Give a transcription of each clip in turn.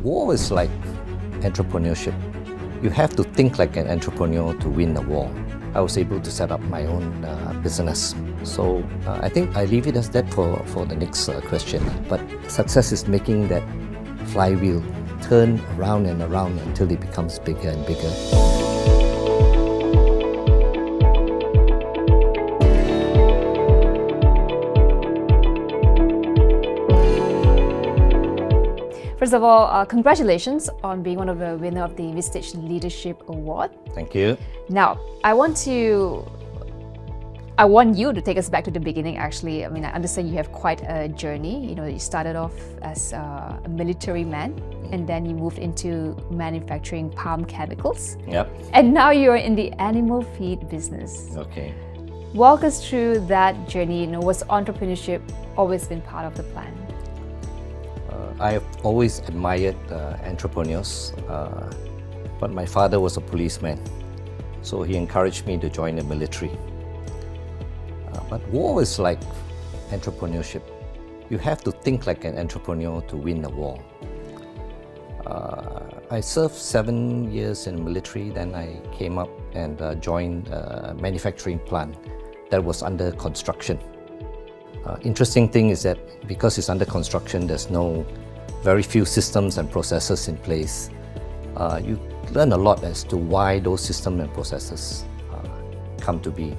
War is like entrepreneurship. You have to think like an entrepreneur to win the war. I was able to set up my own business. So I think I leave it as that for the next question. But success is making that flywheel turn around and around until it becomes bigger and bigger. First of all, congratulations on being one of the winner of the Vistage Leadership Award. Thank you. Now, I want you to take us back to the beginning, actually. I mean, I understand you have quite a journey. You know, you started off as a military man, and then you moved into manufacturing palm chemicals. Yep. And now you're in the animal feed business. Okay. Walk us through that journey. You know, was entrepreneurship always been part of the plan? I have always admired entrepreneurs, but my father was a policeman, so he encouraged me to join the military. But war is like entrepreneurship. You have to think like an entrepreneur to win the war. I served 7 years in the military, then I came up and joined a manufacturing plant that was under construction. Interesting thing is that because it's under construction, there's very few systems and processes in place. You learn a lot as to why those systems and processes come to be.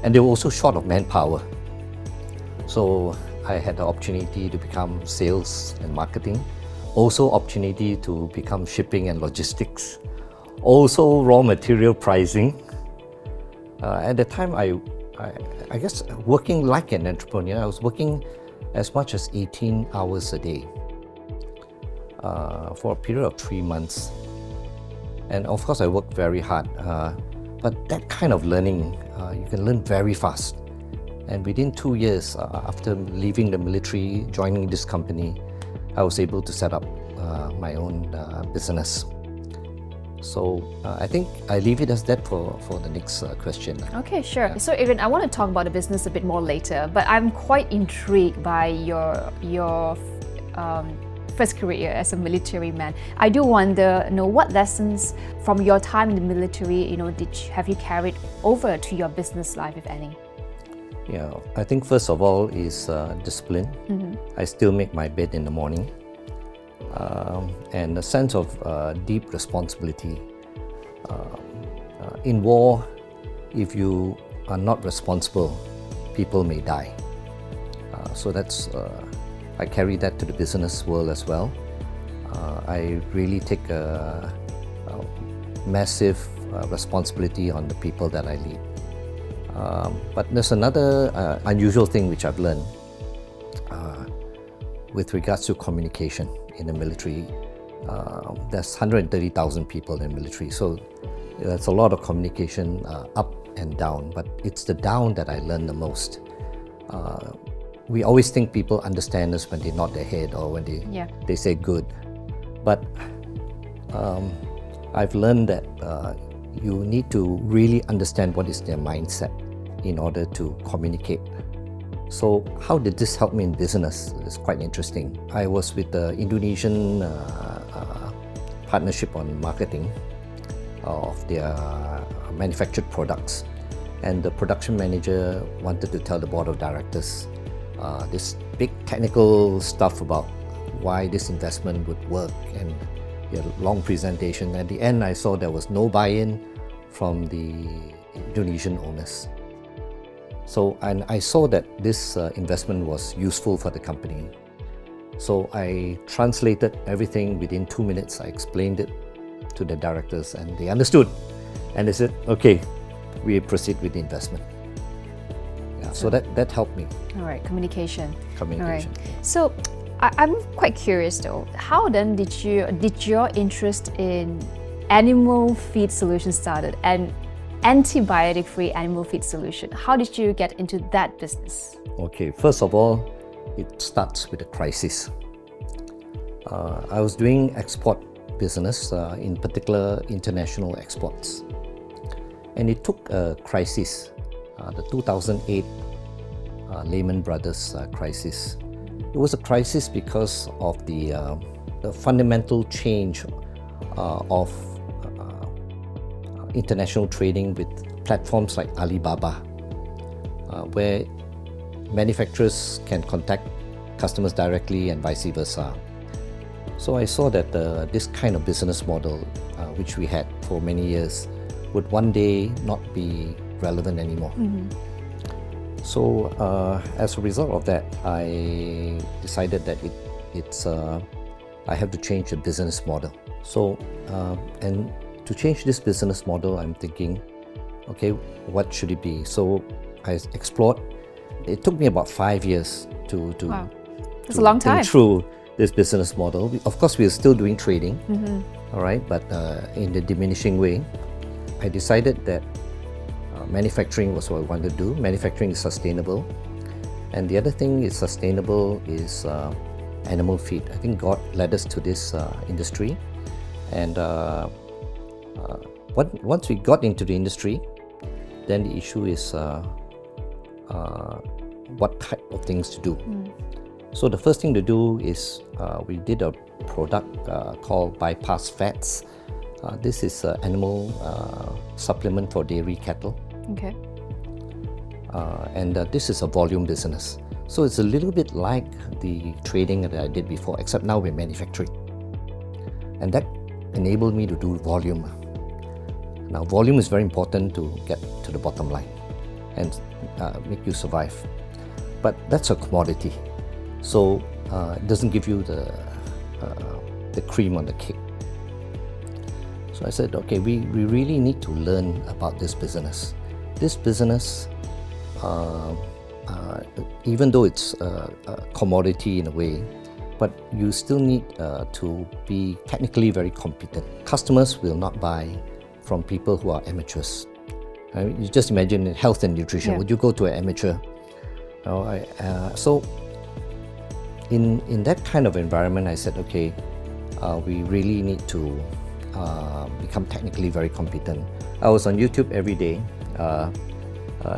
And they were also short of manpower. So I had the opportunity to become sales and marketing, also opportunity to become shipping and logistics, also raw material pricing. At the time, I guess working like an entrepreneur, I was working as much as 18 hours a day for a period of 3 months. And of course, I worked very hard. But that kind of learning, you can learn very fast. And within 2 years, after leaving the military, joining this company, I was able to set up my own business. So I think I leave it as that for the next question. Okay, sure. Yeah. So Adrian, I want to talk about the business a bit more later, but I'm quite intrigued by your first career as a military man. I do wonder, what lessons from your time in the military, have you carried over to your business life, if any? Yeah, I think first of all is discipline. Mm-hmm. I still make my bed in the morning. And a sense of deep responsibility. In war, if you are not responsible, people may die. So that's I carry that to the business world as well. I really take a massive responsibility on the people that I lead. But there's another unusual thing which I've learned with regards to communication in the military. There's 130,000 people in the military, so that's a lot of communication up and down, but it's the down that I learned the most. We always think people understand us when they nod their head or when they say good, but I've learned that you need to really understand what is their mindset in order to communicate. So how did this help me in business? It's quite interesting. I was with the Indonesian partnership on marketing of their manufactured products, and the production manager wanted to tell the board of directors this big technical stuff about why this investment would work, and a long presentation. At the end, I saw there was no buy-in from the Indonesian owners. So, and I saw that this investment was useful for the company. So I translated everything within 2 minutes. I explained it to the directors and they understood. And they said, okay, we proceed with the investment. Yeah, so that helped me. All right, communication. Communication. All right. So I'm quite curious though, how then did your interest in animal feed solutions started, and antibiotic-free animal feed solution? How did you get into that business? Okay, first of all, it starts with a crisis. I was doing export business, in particular international exports. And it took a crisis, the 2008 Lehman Brothers crisis. It was a crisis because of the the fundamental change of international trading with platforms like Alibaba, where manufacturers can contact customers directly and vice versa. So I saw that this kind of business model, which we had for many years, would one day not be relevant anymore. So as a result of that, I decided that I have to change the business model. So and to change this business model, I'm thinking, okay, what should it be? So I explored. It took me about 5 years to Wow. That's a long time. think through this business model. Of course, we are still doing trading, all right, but in the diminishing way. I decided that manufacturing was what I wanted to do. Manufacturing is sustainable, and the other thing is sustainable is animal feed. I think God led us to this industry, and once we got into the industry, then the issue is what type of things to do. So the first thing to do is we did a product called bypass fats. This is an animal supplement for dairy cattle. Okay. And this is a volume business. So it's a little bit like the trading that I did before, except now we're manufacturing. And that enabled me to do volume. Now, volume is very important to get to the bottom line and make you survive. But that's a commodity. So it doesn't give you the cream on the cake. So I said, okay, we really need to learn about this business. This business, even though it's a commodity in a way, but you still need to be technically very competent. Customers will not buy from people who are amateurs. I mean, you just imagine in health and nutrition, would you go to an amateur? So in that kind of environment, I said, okay, we really need to become technically very competent. I was on YouTube every day,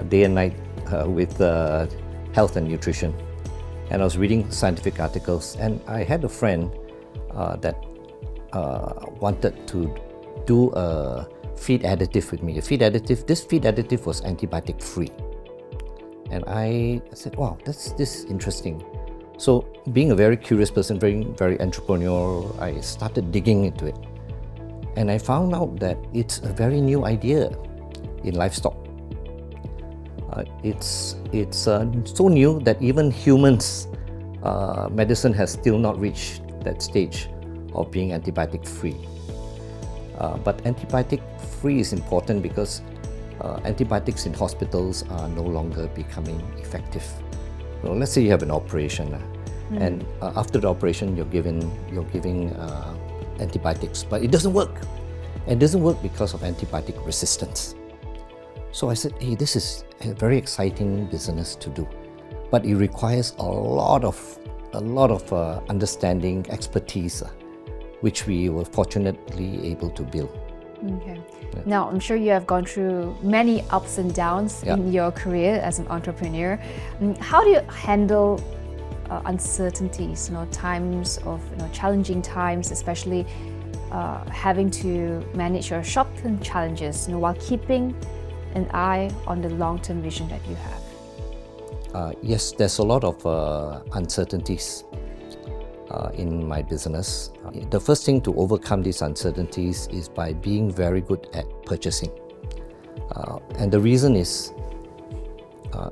day and night with health and nutrition. And I was reading scientific articles, and I had a friend that wanted to do a feed additive with me. This feed additive was antibiotic-free. And I said, wow, this is interesting. So being a very curious person, very entrepreneurial, I started digging into it. And I found out that it's a very new idea in livestock. It's so new that even humans, medicine has still not reached that stage of being antibiotic-free. But antibiotic-free is important because antibiotics in hospitals are no longer becoming effective. So let's say you have an operation, and after the operation you're giving antibiotics, but it doesn't work. And it doesn't work because of antibiotic resistance. So I said, hey, this is a very exciting business to do, but it requires a lot of understanding, expertise, which we were fortunately able to build. Okay. Yeah. Now, I'm sure you have gone through many ups and downs in your career as an entrepreneur. How do you handle uncertainties, times of challenging times, especially having to manage your short-term challenges, while keeping an eye on the long-term vision that you have? Yes, there's a lot of uncertainties in my business. The first thing to overcome these uncertainties is by being very good at purchasing. And the reason is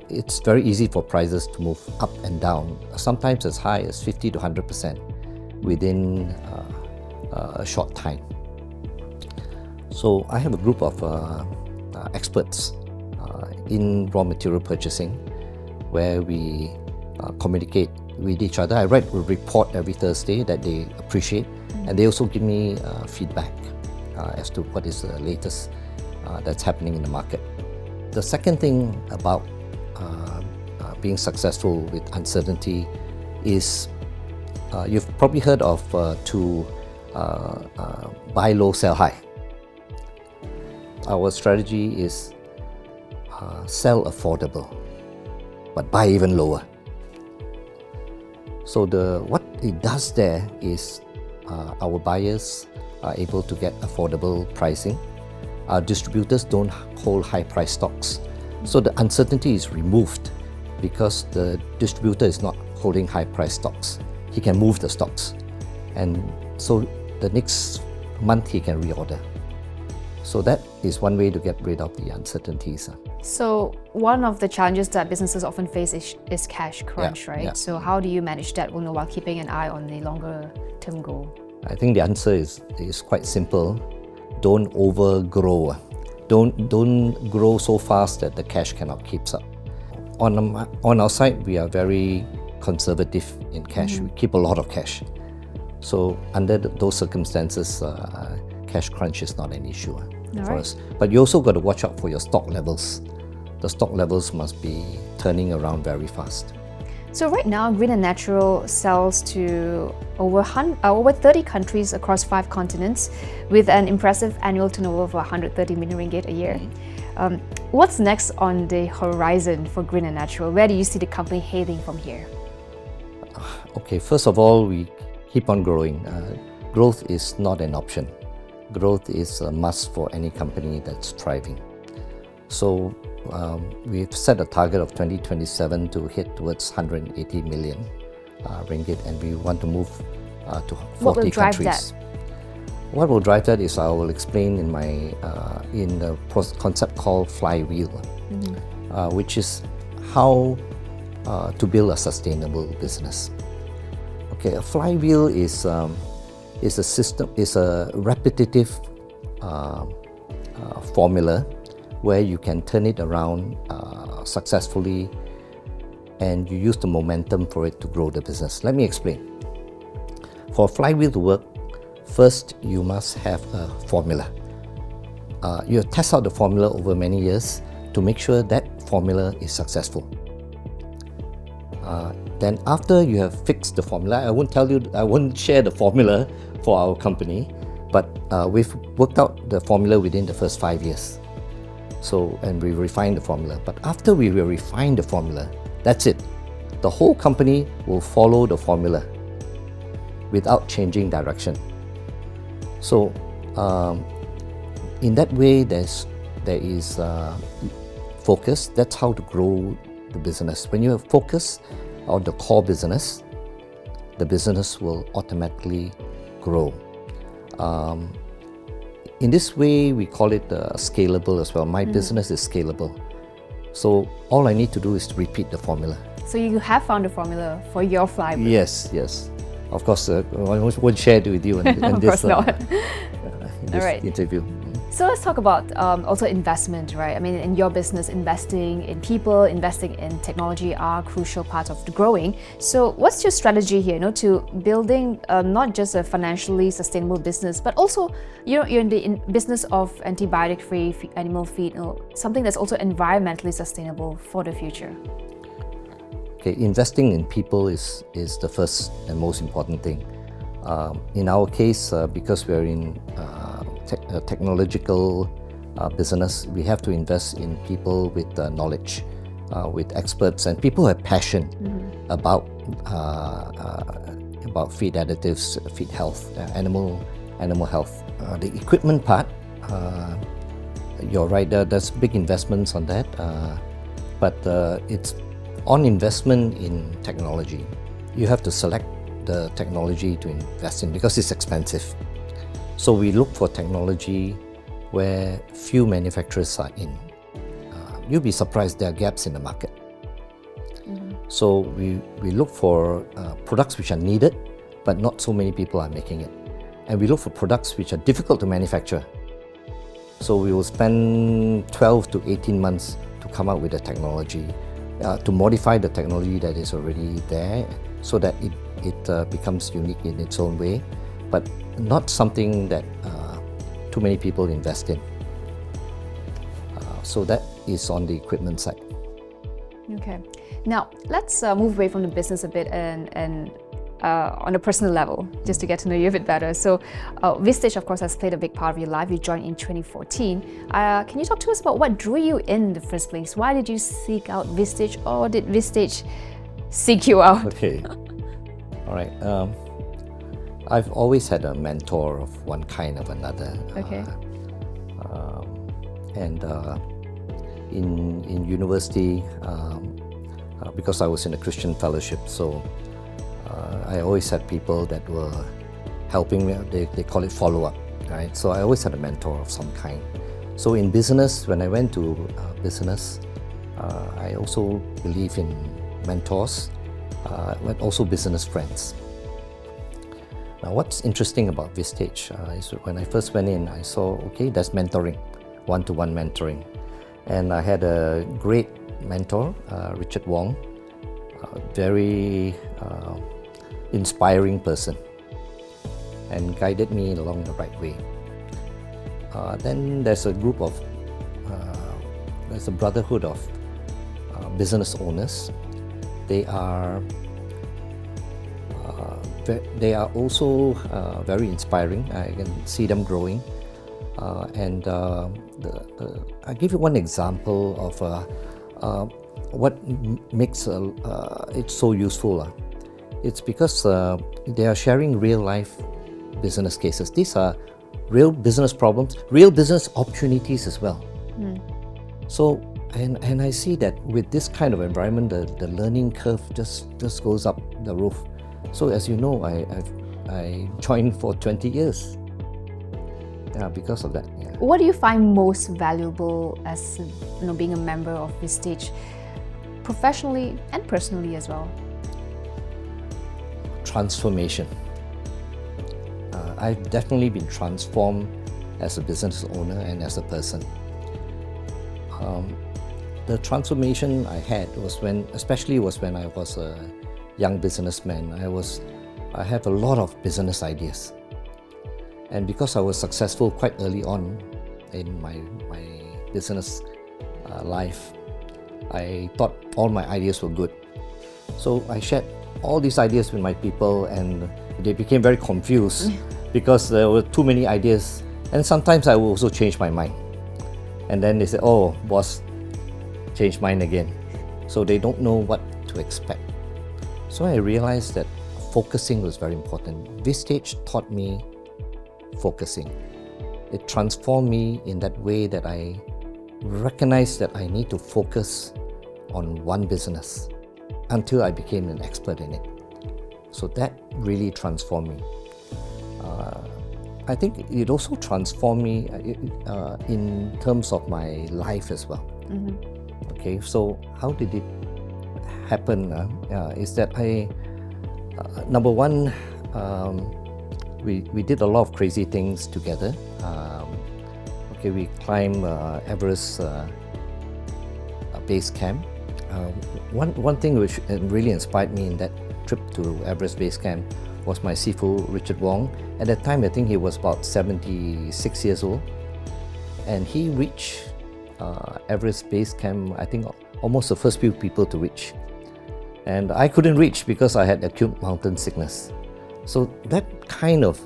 it's very easy for prices to move up and down, sometimes as high as 50 to 100% within a short time. So I have a group of experts in raw material purchasing where we communicate with each other. I write a report every Thursday that they appreciate, and they also give me feedback as to what is the latest that's happening in the market. The second thing about being successful with uncertainty is you've probably heard of to buy low, sell high. Our strategy is sell affordable, but buy even lower. So what it does there is our buyers are able to get affordable pricing. Our distributors don't hold high price stocks. So the uncertainty is removed because the distributor is not holding high price stocks. He can move the stocks. And so the next month he can reorder. So that is one way to get rid of the uncertainties. So one of the challenges that businesses often face is cash crunch, right? Yeah. So how do you manage that while keeping an eye on the longer term goal? I think the answer is quite simple. Don't overgrow. Don't grow so fast that the cash cannot keep up. On our side, we are very conservative in cash. We keep a lot of cash. So under those circumstances, cash crunch is not an issue for us. But you also got to watch out for your stock levels. The stock levels must be turning around very fast. So right now, Green and Natural sells to over 30 countries across 5 continents with an impressive annual turnover of 130 million ringgit a year. What's next on the horizon for Green and Natural? Where do you see the company heading from here? Okay, first of all, we keep on growing. Growth is not an option. Growth is a must for any company that's thriving. So we've set a target of 2027 to hit towards 180 million ringgit, and we want to move to 40 What will drive countries. that? What will drive that is I will explain in my in the concept called Flywheel, which is how to build a sustainable business. Okay, a flywheel is a system, is a repetitive formula where you can turn it around successfully, and you use the momentum for it to grow the business. Let me explain. For a flywheel to work, first you must have a formula. You test out the formula over many years to make sure that formula is successful. Then after you have fixed the formula, I won't share the formula for our company, but we've worked out the formula within the first 5 years. So, and we refined the formula. But after we will refine the formula, that's it. The whole company will follow the formula without changing direction. So, in that way, there is focus. That's how to grow the business. When you have focus on the core business, the business will automatically grow. In this way, we call it scalable as well. My business is scalable. So all I need to do is to repeat the formula. So you have found a formula for your flywheel? Yes. Of course, I won't share it with you in this, interview. So let's talk about also investment, right? I mean, in your business, investing in people, investing in technology are crucial parts of the growing. So what's your strategy here, to building not just a financially sustainable business, but also, you're in the business of antibiotic-free animal feed, something that's also environmentally sustainable for the future? Okay, investing in people is the first and most important thing. In our case, because we're in technological business, we have to invest in people with knowledge, with experts, and people who have passion about feed additives, feed health, animal health. The equipment part, you're right. There's big investments on that, but it's on investment in technology. You have to select the technology to invest in because it's expensive. So we look for technology where few manufacturers are in. You'll be surprised there are gaps in the market. So we look for products which are needed, but not so many people are making it. And we look for products which are difficult to manufacture. So we will spend 12 to 18 months to come up with a technology, to modify the technology that is already there so that it becomes unique in its own way, but not something that too many people invest in. So that is on the equipment side. Okay. Now, let's move away from the business a bit and on a personal level, just to get to know you a bit better. So, Vistage, of course, has played a big part of your life. You joined in 2014. Can you talk to us about what drew you in the first place? Why did you seek out Vistage, or did Vistage seek you out? Okay. All right. I've always had a mentor of one kind or another. Okay. In university, because I was in a Christian fellowship, so I always had people that were helping me. They call it follow-up, right? So I always had a mentor of some kind. So in business, when I went to business, I also believe in mentors, but also business friends. Now, what's interesting about Vistage is when I first went in, I saw, okay, there's mentoring, one-to-one mentoring. And I had a great mentor, Richard Wong, a very inspiring person, and guided me along the right way. Then there's a group of, there's a brotherhood of business owners. They are also very inspiring. I can see them growing. I'll give you one example of what makes it so useful. It's because they are sharing real-life business cases. These are real business problems, real business opportunities as well. So, and I see that with this kind of environment, the learning curve just goes up the roof. So as you know, I joined for 20 years. Yeah, because of that. Yeah. What do you find most valuable as being a member of Vistage, professionally and personally as well? Transformation. I've definitely been transformed as a business owner and as a person. The transformation I had was when I was a young businessman. I have a lot of business ideas. And because I was successful quite early on in my business life, I thought all my ideas were good. So I shared all these ideas with my people, and they became very confused because there were too many ideas. And sometimes I will also change my mind. And then they say, oh, boss, change mind again. So they don't know what to expect. So I realized that focusing was very important. Vistage taught me focusing. It transformed me in that way that I recognized that I need to focus on one business until I became an expert in it. So that really transformed me. I think it also transformed me in terms of my life as well. Okay, so how did it happen? Is that number one, we did a lot of crazy things together. We climbed Everest base camp. One thing which really inspired me in that trip to Everest base camp was my Sifu, Richard Wong. At that time, I think he was about 76 years old. And he reached Everest base camp, I think almost the first few people to reach. And I couldn't reach because I had acute mountain sickness. So that kind of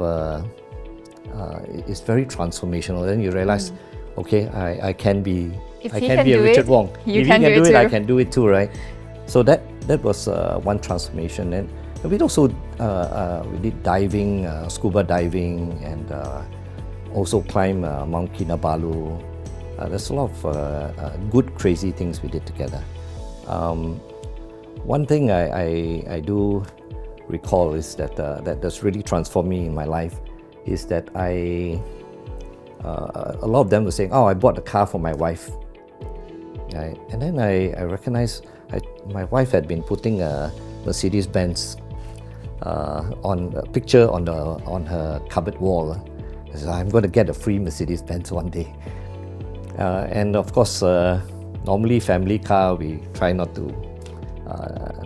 is very transformational. Then you realize, okay, I can be a Richard Wong. If he can do it, I can do it too, right? So that was one transformation. And we also we did diving, scuba diving, and also climb Mount Kinabalu. There's a lot of good, crazy things we did together. One thing I do recall is that's really transformed me in my life is that a lot of them were saying, oh, I bought a car for my wife. Right? And then I recognized my wife had been putting a Mercedes-Benz on a picture on her cupboard wall. I said, I'm going to get a free Mercedes-Benz one day. And of course, normally family car, we try not to,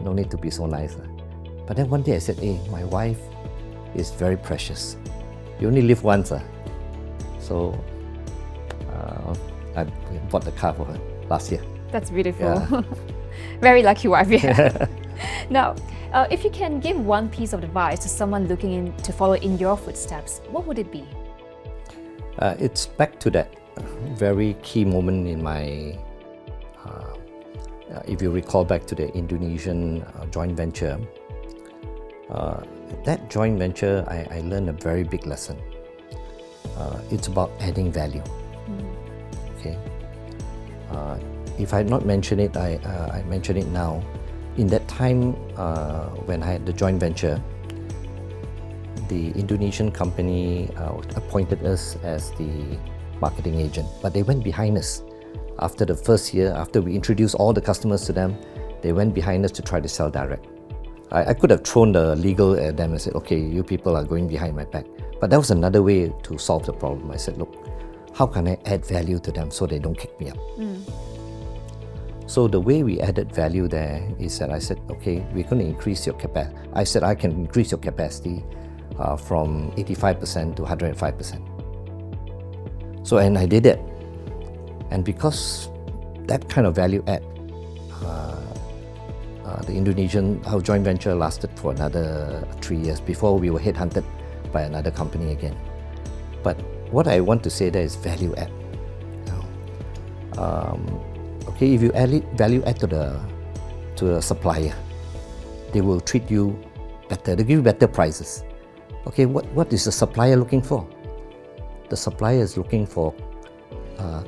no need to be so nice. But then one day I said, hey, my wife is very precious. You only live once. So I bought the car for her last year. That's beautiful. Yeah. Very lucky wife, yeah. Now, if you can give one piece of advice to someone looking to follow in your footsteps, what would it be? It's back to that very key moment in my, if you recall back to the Indonesian joint venture, that joint venture, I learned a very big lesson. It's about adding value. Okay. If I had not mentioned it, I mention it now. In that time, when I had the joint venture, the Indonesian company appointed us as the marketing agent, but they went behind us. After the first year, after we introduced all the customers to them, they went behind us to try to sell direct. I could have thrown the legal at them and said, okay, you people are going behind my back. But that was another way to solve the problem. I said, look, how can I add value to them so they don't kick me out? So the way we added value there is that I said, okay, we're going to increase your capacity. I said I can increase your capacity from 85% to 105%. So, and I did it. And because that kind of value add, our joint venture lasted for another 3 years before we were headhunted by another company again. But what I want to say there is value add. Okay, if you value add to the supplier, they will treat you better. They give you better prices. Okay, what is the supplier looking for? The supplier is looking for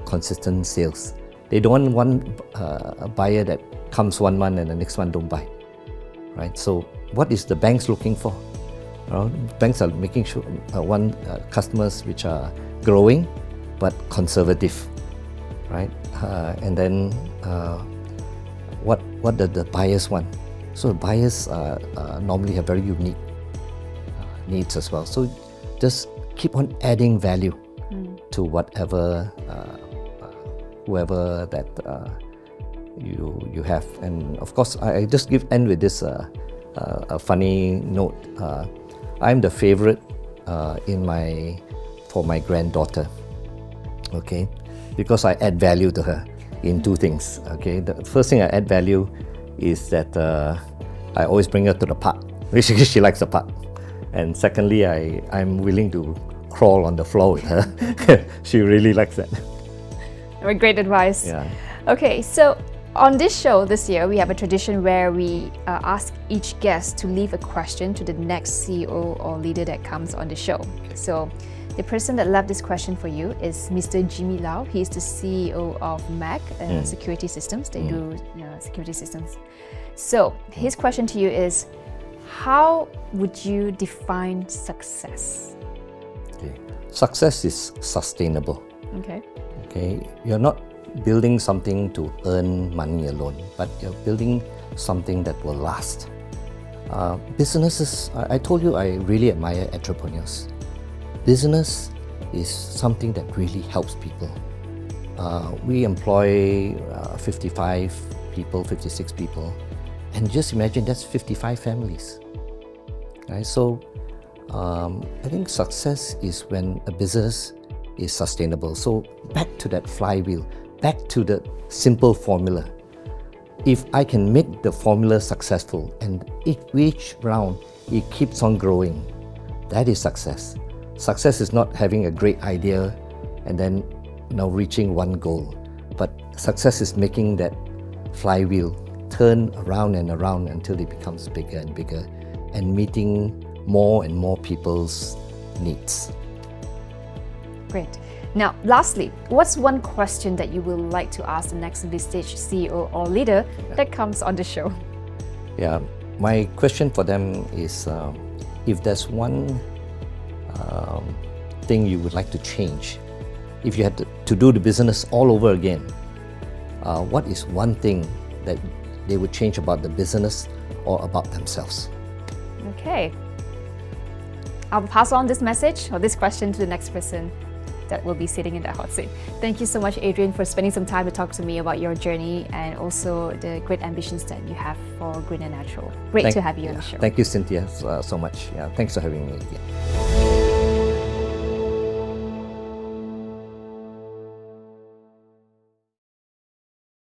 consistent sales. They don't want a buyer that comes 1 month and the next month don't buy, right? So what is the banks looking for? Banks are making sure customers which are growing but conservative, right? And then what do the buyers want? So the buyers normally have very unique needs as well. So just keep on adding value to whatever whoever that you have. And of course, I just end with this a funny note. I'm the favorite for my granddaughter, okay, because I add value to her in 2 things. Okay, the first thing I add value is that I always bring her to the park. Basically, she likes the park. And secondly, I'm willing to crawl on the floor with her. She really likes that. Great advice. Yeah. Okay, so on this show this year, we have a tradition where we ask each guest to leave a question to the next CEO or leader that comes on the show. Okay. So the person that left this question for you is Mr. Jimmy Lau. He is the CEO of MAC Security Systems. They do security systems. So his question to you is, how would you define success? Okay. Success is sustainable. Okay, you're not building something to earn money alone, but you're building something that will last. Businesses, I told you I really admire entrepreneurs. Business is something that really helps people. We employ 55 people, 56 people, and just imagine that's 55 families. Right? So I think success is when a business is sustainable. So back to that flywheel, back to the simple formula. If I can make the formula successful and each round it keeps on growing, that is success. Success is not having a great idea and then reaching one goal, but success is making that flywheel turn around and around until it becomes bigger and bigger and meeting more and more people's needs. Great. Now, lastly, what's one question that you would like to ask the next Vistage CEO or leader that comes on the show? Yeah, my question for them is, if there's one thing you would like to change, if you had to do the business all over again, what is one thing that they would change about the business or about themselves? Okay. I'll pass on this message or this question to the next person that will be sitting in that hot seat. Thank you so much, Adrian, for spending some time to talk to me about your journey and also the great ambitions that you have for Green and Natural. Great to have you on the show. Thank you, Cynthia, so much. Yeah, thanks for having me again.